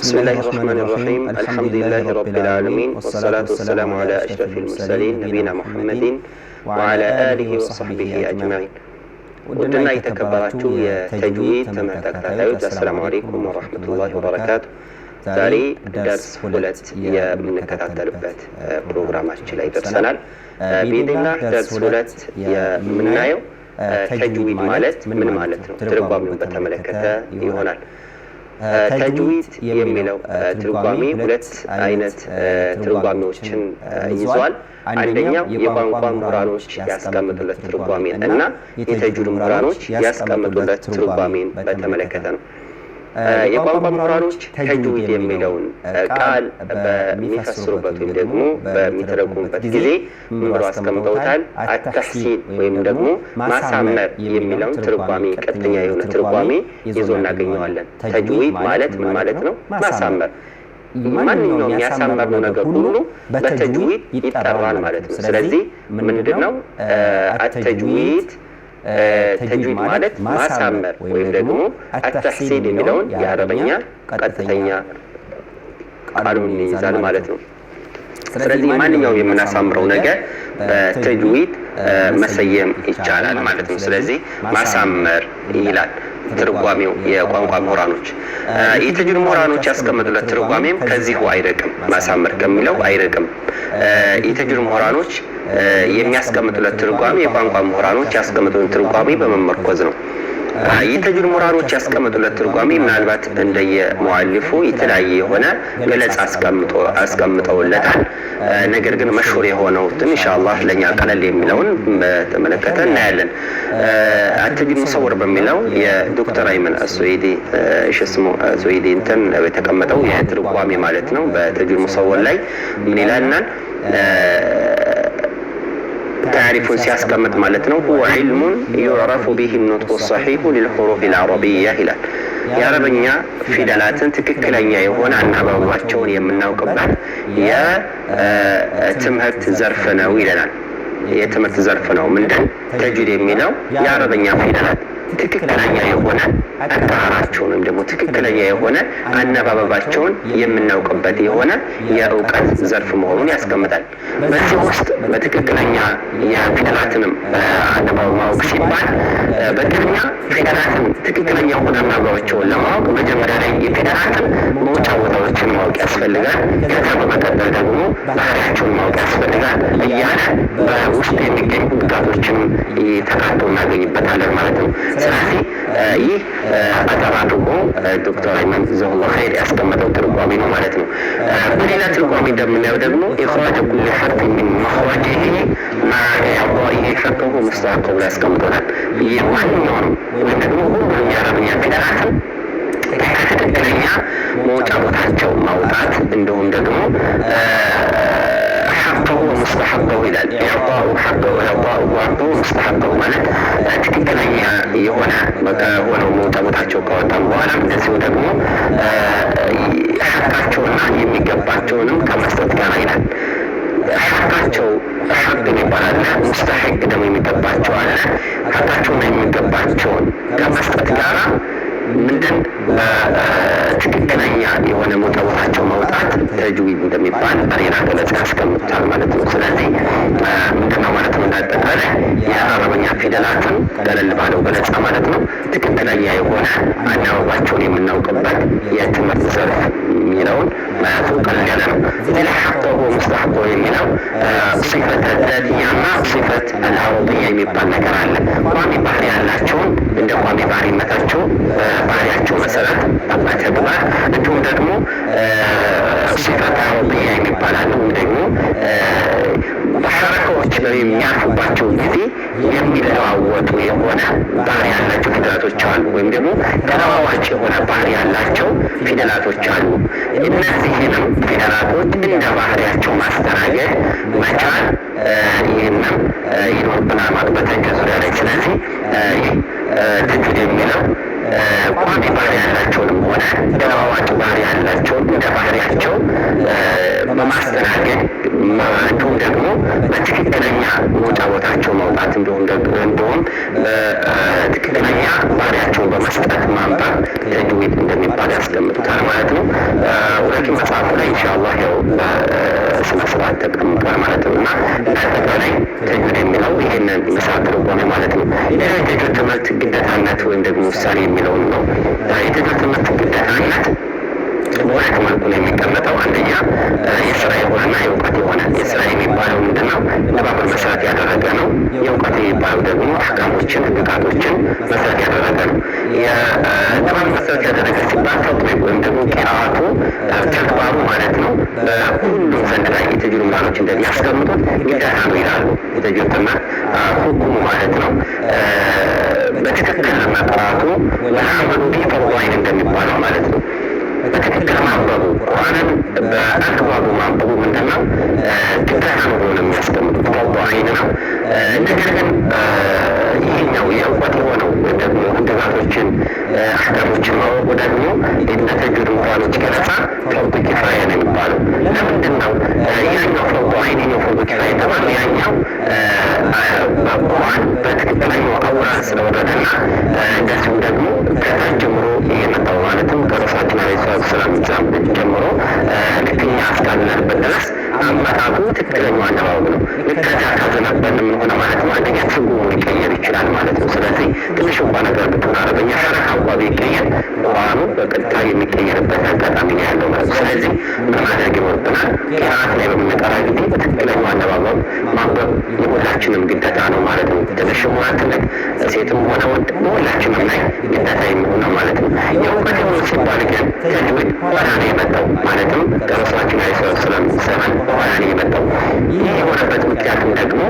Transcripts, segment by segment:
بسم الله الرحمن الرحيم الحمد لله رب العالمين والصلاة والسلام على أشرف المرسلين نبينا محمد وعلى آله وصحبه أجمعين ودنا يتكبراتو يا تجويد تمتكتايو السلام عليكم ورحمة الله وبركاته زاري درس فلت يا من كتاتلبت برنامجنا ላይ ደርሰናል بإذن الله درس فلت يا منايو تجويد ማለት ምን ማለት ነው ትርጓሜውን በተመለከተ ይሆናል ተጅዊድ የሚለው ትርጓሜ ሁለት አይነት ትርጓሜዎችን ይዟል አንደኛው የቋንቋ ምሁራኖች ያስቀምጡለት ትርጓሜ እና የተጅዊድ ምሁራኖች ያስቀምጡለት ትርጓሜን በተመለከተ ነው የቋንቋ ምሁራኖች ተጅዊድ የሚለውን ቃል በሚፈስሩበት ወይም ደግሞ በሚተረጉሙበት ጊዜ ምን ብለው አስቀምጠውታል አተህሲን ወይም ደግሞ ማሳመር የሚለውን ትርጓሜ ቀጥተኛ የሆነ ትርጓሜ ይዞ እናገኘዋለን ተጅዊድ ማለት ምን ማለት ነው ማሳመር ማንኛውም ያሳመርነው ነገር ሁሉ በተጅዊድ ይጠራል ማለት ነው ስለዚህ ምንድነው አተጅዊድ ተጅዊድ ማለት ማሳመር ወይም ደግሞ አተህሲን የሚለውን የአረበኛ ቀጥተኛ ቃሉን ይዛል ማለት ነው ስለዚህ ማንኛውም የምናሳምረው ነገር በተጅዊድ መሰየም ይቻላል ማለት ነው ስለዚህ ማሳመር ይላል ትርጓሜው የቋንቋ ምሁራኖች የተጅዊድ ምሁራኖች ያስቀምጡለት ትርጓሜም ከዚሁ አይረቅም ማሳመር ከሚለው አይረቅም የተጅዊድ ምሁራኖች የሚያስቀምጡለት ትርጓሜ የቋንቋ ምሁራኖች ያስቀምጡለት ትርጓሜ በመመርኮዝ ነው የተጅዊድ ምሁራኖች ያስቀምጡለት ትርጓሜ ምናልባት እንደየ ሙአሊፉ የተለያየ የሆነ ገለጻ አስቀምጠውለታል ነገር ግን መሽሁር የሆነው ኢንሻአላህ ለኛ ቀለል የሚለውን በተመለከተ እናያለን አተጅዊድ ሙሰወር በሚለው የዶክተር አይመን አስወይዲ ሽስሙ አስወይዲ እንትን የተቀመጠው የትርጓሜ ማለት ነው በተጅዊድ ሙሰወር ላይ ምን ይላልናል تعرفون سياسكمت مالتنا هو علم يعرف به النطق الصحيح للحروف العربية هلال يا ربنا في دلالة تككلنيا يهون عن أبواتشون يمناو قبل يا تمهت زرفنا ويلنا يا تمهت زرفنا ومن دن تجد يميناو يا ربنا في دلالة ትክክለኛ የሆነ አጣራቸውን ደግሞ ትክክለኛ የሆነ አነባበባቸውን የምናውቅበት የሆነ የእውቀት ዘርፍ መሆኑን ያስቀምጣል በዚህ ውስጥ በትክክለኛ የፊደላትንም አነባበብ ማወቅ ሲባል በቅድሚያ ፊደላትን ትክክለኛ የሆነ አነባበባቸውን ለማወቅ መጀመሪያ ላይ የፊደላትን መውጫ ቦታዎችን ማወቅ ያስፈልጋል ከዛ በመቀጠል ደግሞ ባህሪያቸውን ማወቅ ያስፈልጋል እያለ በውስጥ የሚገኙ ህግጋቶችን ተካቶ እናገኝበታለን ማለት ነው ስለዚህ ይህ አጠራርጎ ዶክተር አይመን ጀዛሁላህ ኸይር ያስቀመጠው ትርጓሜ ነው ማለት ነው በሌላ ትርጓሜ እንደምናየው ደግሞ ኢኽራጅ ኩል ሐርፍ من مخرجه مع إعطائه حقه مستحقه ያስቀምጠናል የማንኛውም ወይም ደግሞ ሁሉም የአረብኛ ፊደላትን ትክክለኛ መውጫ ቦታቸው ማውጣት እንደውም ደግሞ حقه ومستحقه إلى إعطاء حقه وإعطاءه وحقه ومستحقه مالك تكتلني يهونا هو الموت متحجو كواتم وانا من دسيو دقمو حقاتشونا يميقباتشونم كما استذكار إلى حقاتشو حق يبالنا مستحق دم يميقباتشو على حقاتشونا يميقباتشون كما استذكار ምንድን ትክክለኛ የሆነ ሞተቦታቸው መውጣት ተጅዊድ እንደሚባል በሌላ ገለጻ ያስቀምጡታል ማለት ነው ስለዚህ ምንድነው ማለት ነው እንዳጠቃላይ የአረበኛ ፊደላትን ቀለል ባለው ገለጻ ማለት ነው ትክክለኛ የሆነ አነባበባቸውን የምናውቅበት የትምህርት ዘርፍ የሚለውን ማለቱ ቀለል ያለ ነው እዚህ ላይ ሐቅሁ ሙስተሐቁ የሚለው ሲፈት ዛቲያና ሲፈት አልአረቢያ የሚባል ነገር አለ ቋሚ ባህሪ ያላቸውን እንደ ቋሚ ባህሪነታቸው ባህሪያቸው መሰረት በተግባር እንዲሁም ደግሞ ሲፈት አረቢያ የሚባል አለ ደግሞ ሐረካዎች በሚያርፉባቸው ጊዜ የሚለዋወጡ የሆነ ባህሪ ያላቸው ፊደላቶች አሉ ወይም ደግሞ ተለዋዋጭ የሆነ ባህሪ ያላቸው ፊደላቶች አሉ እነዚህንም ፊደላቶች እንደ ባህሪያቸው ማስተናገድ መቻል ይህንም ይኖርብናል ማለት በተንከዙሪያ ላይ ስለዚህ ተጅዊድ የሚለው ቋሚ ባህሪ ያላቸውንም ሆነ ተለዋዋጭ ባህሪ ያላቸውን እንደ ባህሪያቸው በማስተናገድ እንዲሁም ደግሞ በትክክለኛ መውጫ ቦታቸው መውጣት እንዲሁም በትክክለኛ ባህሪያቸውን በመስጠት ማንበብ ተጅዊድ እንደሚባል ያስቀምጡታል ማለት ነው። ሁለቱም መጽሐፉ ላይ ኢንሻአላህ ያው በስነ ስርዓት ተቀምጧል ማለት ነው። እና እንዳጠቃላይ ተጅዊድ የሚለው ይሄንን ምሳሌ ትርጓሜ ማለት ነው። ሌላ የተጅዊድ ትምህርት ግዴታነት ወይም ደግሞ ውሳኔ የሚለውን ነው። የተጅዊድ ትምህርት ግዴታነት በሁለት መልኩ ነው የሚቀመጠው። አንደኛ የስራ የሆነና የእውቀት የሆነ። የስራ የሚባለው ምንድነው? ንባብን መሰረት ያደረገ ነው። የእውቀት የሚባለው ደግሞ አህካሞችን፣ ህግጋቶችን መሰረት ያደረገ ነው። የንባብ መሰረት ያደረገ ሲባል ተጥቢቅ ወይም ደግሞ ቂራአቱ ተግባሩ ማለት ነው። በሁሉም ዘንድ ላይ የተጅዊድ ምሁራኖች እንደሚያስቀምጡት ግዴታ ነው ይላሉ። የተጅዊድ ትምህርት ሁኩሙ ማለት ነው በትክክል መቅራቱ ወለአመሉ ቢሂ ፈርዱ ዐይን እንደሚባለው ማለት ነው። በትክክል ማንበቡ ቁርአንን በአግባቡ ማንበቡ ምንድነው? ግዴታ ነው ብሎ ነው የሚያስቀምጡት። ፈርዱ ዐይን ነው። ነገር ግን ይህኛው የእውቀት የሆነው ደግሞ ህግጋቶችን አህካሞችን ማወቁ ደግሞ የተጅዊድ ምሁራኖች ገለጻ ፈርዱ ኪፋያ ነው የሚባለው። ለምንድን ነው ያኛው ፈርዱ ዐይን ነው ፈርዱ ኪፋያ የተባለው? ያኛው ቁርአን በትክክለኛው አውራን ስለወረደና እንደዚሁም ደግሞ ከታች ጀምሮ የመጣው ማለትም ከረሱላችን ዐለይሂ ሰላቱ ወሰላም ዘመን ጀምሮ ልክ እኛ እስካለንበት ድረስ አመጣጡ ትክክለኛው አነባበብ ነው። ልክ ከዚያ ካዘነበን ምን ሆነ ማለት ነው? አንደኛ ትርጉሙ ሊቀየር ይችላል ማለት ነው። ስለዚህ ትንሽ እንኳ ነገር ብትሆን አረበኛ ሸረህ እንኳ ቢቀየር ቁርአኑ በቀጥታ የሚቀየርበት አጋጣሚ ነው ያለው ማለት ነው። ስለዚህ ምን ማድረግ ይኖርብናል? ቂራአት ላይ በምንቀራ ጊዜ በትክክለኛው አነባበብ ማንበብ የሁላችንም ግዴታ ነው ማለት ነው። ትንሽም ሆነ ትልቅ፣ ሴትም ሆነ ወንድ በሁላችንም ላይ ግዴታ የሚሆን ነው ማለት ነው። የእውቀት የሆነ ሲባል ግን ተጅዊድ ኋላ ነው የመጣው ማለትም ከረሱላችን ዐለይሂ ሰላቱ ወሰላም ዘመን በኋላ ነው የመጣው። ይህ የሆነበት ምክንያቱም ደግሞ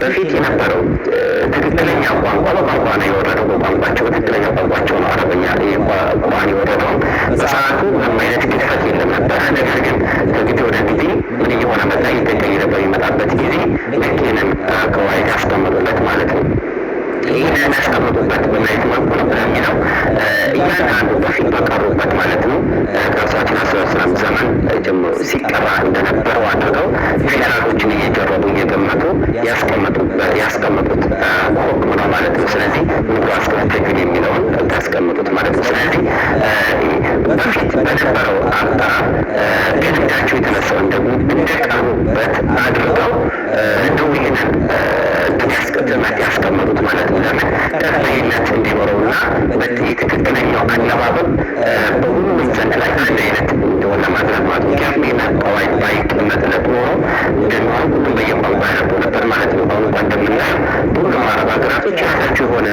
በፊት የነበረው ትክክለኛ ቋንቋ በቋንቋ ነው የወረደው። በቋንቋቸው በትክክለኛ ቋንቋቸው ነው አረበኛ ቁርአን የወረደው። በሰዓቱ ምንም አይነት ግድፈት የለም ነበረ። ነገር ግን ከጊዜ ወደ ጊዜ ምን እየሆነ መጣ? እየተቀየረ በሚመጣበት ጊዜ መኪንን ከዋይት ያስቀመጡለት ማለት ነው። ይህንን ያስቀምጡበት በማየት መልኩ ነው የሚለው እያንዳንዱ በፊት በቀሩበት ማለት ነው ከረሱላችን ዐለይሂ ሰላም ዘመን ጀምሮ ሲቀራ እንደነበረው አድርገው ፊደላቶችን እየጀረቡ እየገመቱ ያስቀመጡት ሁክም ነው ማለት ነው። ስለዚህ ምንዱ ተጅዊድ የሚለውን ያስቀምጡት ማለት ነው። ስለዚህ በፊት በነበረው አጠራር ከልምዳቸው የተነሳውን ደግሞ እንደቀሩበት አድርገው ነው ይህንን ትምህርት ያስቀመጡት ማለት ነው። ለምን ተጠያቂነት እንዲኖረውና ትክክለኛው አነባበብ በሁሉም ዘንድ ላይ አንድ አይነት እንደሆነ ማድረግ ማለት ነው። ያምና ቀዋይድ ባይቀመጥለት ኖሮ እንደሚሆን ሁሉም በየቋንቋ ያነቡ ነበር ማለት ነው። በአሁኑ እንኳን እንደምናየው ሁሉም አረብ ሀገራቶች የራሳቸው የሆነ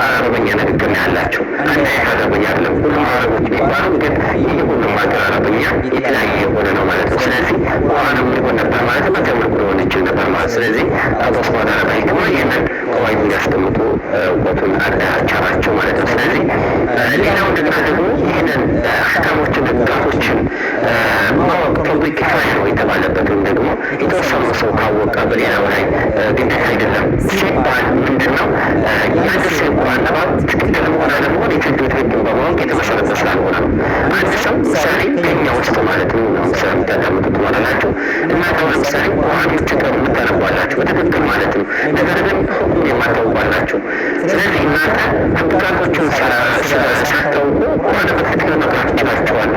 አረበኛ ንግግር ነው ያላቸው። አንድ አይነት አረበኛ አይደለም። ሁሉም አረቦች የሚባሉ ግን ይህ ሁሉም ሀገር አረበኛ የተለያየ የሆነ ነው ማለት ነው። ስለዚህ ቁርአንም ሊሆን ነበር ማለት በተምር ሊሆን ይችል ነበር ማለት። ስለዚህ አላህ ሱብሓነሁ ወተዓላ በሂክማ ይህንን ቀዋይድ እንዲያስቀምጡ እውቀቱን አቻላቸው ማለት ነው። ስለዚህ ሌላው ደግሞ ይህንን አህካሞችን ህግጋቶችን ማወቅ ፈርዱ ኪፋያ ነው የተባለበት ወይም ደግሞ የተወሰኑ ሰው ካወቀ በሌላው ላይ ግዴታ አይደለም ሲባል ምንድን ነው? የአንድ ሰው ቁርአን ንባብ ትክክል መሆን አለመሆን የተጅዊድ ህግን በማወቅ የተመሰረተ ስላልሆነ ነው። አንድ ሰው ምሳሌ ከኛ ውስጥ ማለት ነው ምሳሌ የምታዳምጡ ትሆናላችሁ እና ለምሳሌ ቁርአን የምትቀሩ የምታነቧላችሁ በትክክል ማለት ነው። ነገር ግን የማታውቋላችሁ። ስለዚህ እናንተ ህግጋቶችን ሳታውቁ ቁርአን በትክክል መቅራት ይችላችኋል።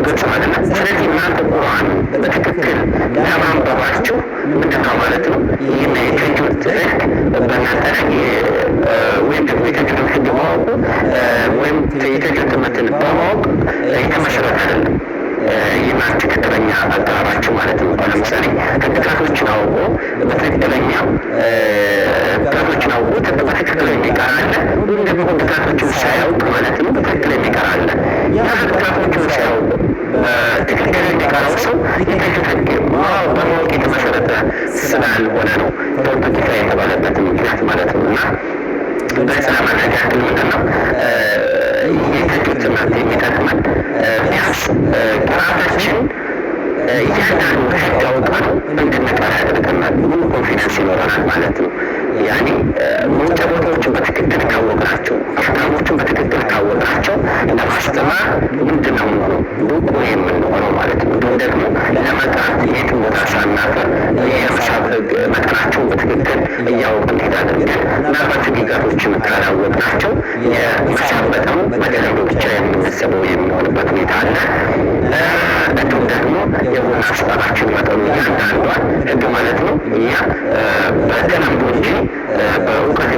ግልጽ ማለት ነው። ስለዚህ እናንተ ቁርአን በትክክል ለማንበባችሁ ምንድነው ማለት ነው ይህን የተጅዊድ ህግ በእናንተ ላይ ወይም ደግሞ የተጅዊድ ህግ ማወቁ ወይም የተጅዊድ ትምህርትን በማወቅ የተመሰረተ አይደለም። ይህን ትክክለኛ አቀራራቸው ማለት ነው። ለምሳሌ ህግጋቶችን አውቆ በትክክለኛው ህግጋቶችን አውቆ በትክክል የሚቀር አለ። ወይም ደግሞ ህግጋቶችን ሳያውቅ ማለት ነው በትክክል የሚቀር አለ። ያ ህግጋቶችን ሳያውቅ በትክክል የሚቀረው ሰው የተጅዊድ ህግ በማወቅ የተመሰረተ ስላልሆነ ነው ፈርዱ ኪፋያ የተባለበት ምክንያት ማለት ነው። እና በሰላም አነጋገር ምንድን ነው የተጅዊድ ትምህርት የሚጠቅመን ቢያንስ ቅርአታችን እያንዳንዱ ህግ አውቀን እንድንቀራ ያደርገናል። ሙሉ ኮንፊደንስ ይኖረናል ማለት ነው። ያኔ መውጫ ቦታዎችን በትክክል ካወቅናቸው፣ አህካሞችን በትክክል ካወቅናቸው ለማስተማር ምንድን ነው የምንሆነው ብቁ የምንሆነው ማለት ነው። እንዲሁም ደግሞ ለመቅራት የትም ቦታ ሳናፈር የመሳብ ህግ መጠናቸውን በትክክል እያወቅን እንሄዳለን። ግን ምናልባት ህግጋቶችን ካላወቅናቸው የሂሳብ መጠኑ በተለምዶ ብቻ የምንሰበው የሚሆንበት ሁኔታ አለ። እንዲሁም ደግሞ የቡና አሰጣጣችን መጠኑ እያንዳንዷን ህግ ማለት ነው እኛ በተለምዶ እንጂ በእውቀት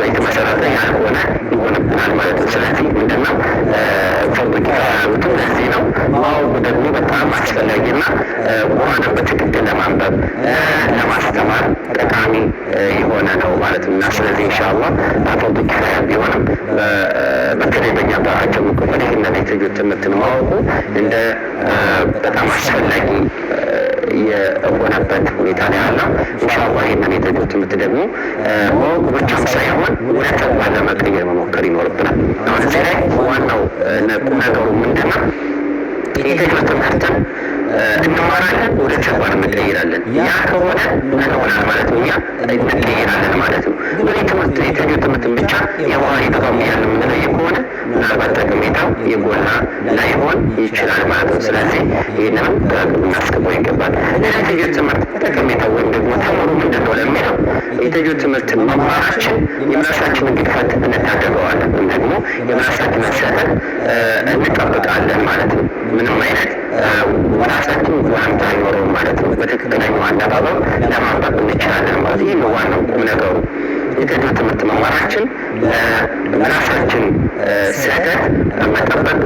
የተመሰረተ ያልሆነ ይሆንብናል ማለት ነው። ስለዚህ ምንድነው ፈርድ ኪፋያ ያሉት ለዚህ ነው። ማወቁ ደግሞ በጣም አስፈላጊና ቁርአንን በትክክል ለማንበብ ለማስተማር ጠቃሚ የሆነ ነው ማለት ነው። እና ስለዚህ ኢንሻአላህ ፈርድ ኪፋያ ቢሆንም በተለይ በእኛ በአጀም ክፍል ይህንን የተጁድ ትምህርትን ማወቁ እንደ በጣም አስፈላጊ የሆነበት ሁኔታ ላይ ያለው ኢንሻአላህ ይህንን የተጁድ ትምህርት ደግሞ ማወቁ ብቻም ሳይሆን ወደ ተግባር ለመቀየር መሞከር ይኖርብናል። አሁን እዚህ ላይ ዋናው ቁም ነገሩ ምንድነው? የተጁድ ትምህርትን እንማራለን፣ ወደ ተግባር እንቀይራለን። ያ ከሆነ እንሆናል ማለት ነው፣ እኛ እንቀይራለን ማለት ነው። ግን ትምህርት የተጁድ ትምህርትን ብቻ የባህሪ ጥቅም ያለ የምንለይ ከሆነ ምናልባት ጠቀሜታው የጎላ ላይሆን ይችላል ማለት ነው። ስለዚህ ይህንንም እናስገባው ይገባል። የተጁድ ትምህርት ጠቀሜታው ወይም ደግሞ ተምሩ ምንድን ነው ለሚለው የተጁድ ትምህርትን መማራችን የምላሳችንን ግድፈት እንታደገዋለን ወይም ደግሞ የምላሳችንን ስህተት እንጠብቃለን ማለት ነው። ምንም አይነት ራሳችን ዋንታ አይኖረውም ማለት ነው። በትክክለኛው አነባበብ ለማንበብ እንችላለን ማለት ይህ ነው ዋናው ቁም ነገሩ። የተጁድ ትምህርት መማራችን ራሳችን ስህተት መጠበቅ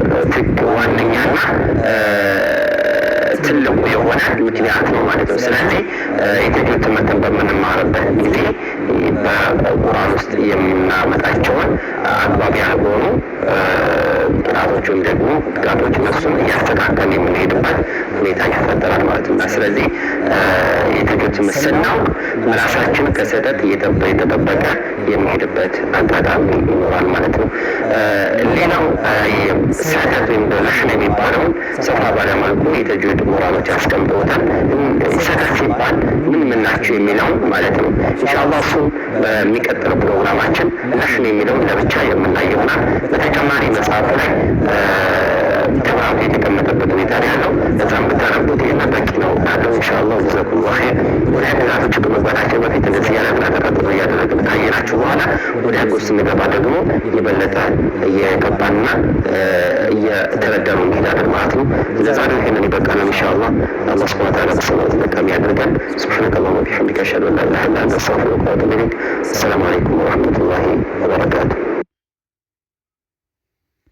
ዋነኛና ትልቁ የሆነ ምክንያት ነው ማለት ነው። ስለዚህ የተጁድ ትምህርትን በምንማርበት ጊዜ በቁርአን ውስጥ የምናመጣቸውን አግባብ ያልሆኑ ቅጣቶች ወይም ደግሞ ቅጣቶች እነሱን እያስተካከልን የምንሄድበት ሁኔታ ይፈጠራል ማለት ነው። ስለዚህ የተጁድ ትምህርት ስናውቅ ራሳችን ከስህተት የተጠበቀ የሚሄድበት አጋጣሚ ይኖራል ማለት ነው። ሌላው ስህተት ወይም ለሕን የሚባለውን ሰፋ ባለመልኩ የተጁድ ምሁራኖች ያስቀምጠውታል። ስህተት ሲባል ምን ምን ናቸው የሚለውን ማለት ነው። ኢንሻአላህ እሱ በሚቀጥለው ፕሮግራማችን ለሕን የሚለውን ለብቻ የምናየውና በተጨማሪ መጽሐፉ ላይ ተብራርቶ የተቀመጠበት ሁኔታ ያለው በዛም ብታነቡት ይህን በቂ ነው ያለው ኢንሻአላህ። ጀዛኩሙላሁ ኸይር። ወደ ህግጋቶቹ ከመግባታችን በፊት እንደዚህ ያለና ተቀጥሎ እያደረግን ካየናችሁ በኋላ ወደ ህግ ውስጥ ስንገባ ደግሞ የበለጠ እየገባንና እየተረዳኑ እንሄዳለን ማለት ነው። ለዛሬው ይህንን ይበቃናል ኢንሻአላህ። አላህ ሱብሓነሁ ወተዓላ በሰማው ተጠቃሚ ያድርገን። ሱብሓነከ ወቢሐምዲከ አሽሀዱ አን ላ ኢላሀ ኢላ አንተ አስተግፊሩከ ወአቱቡ ኢለይክ። አሰላሙ አለይኩም ወረሕመቱላሂ ወበረካቱሁ።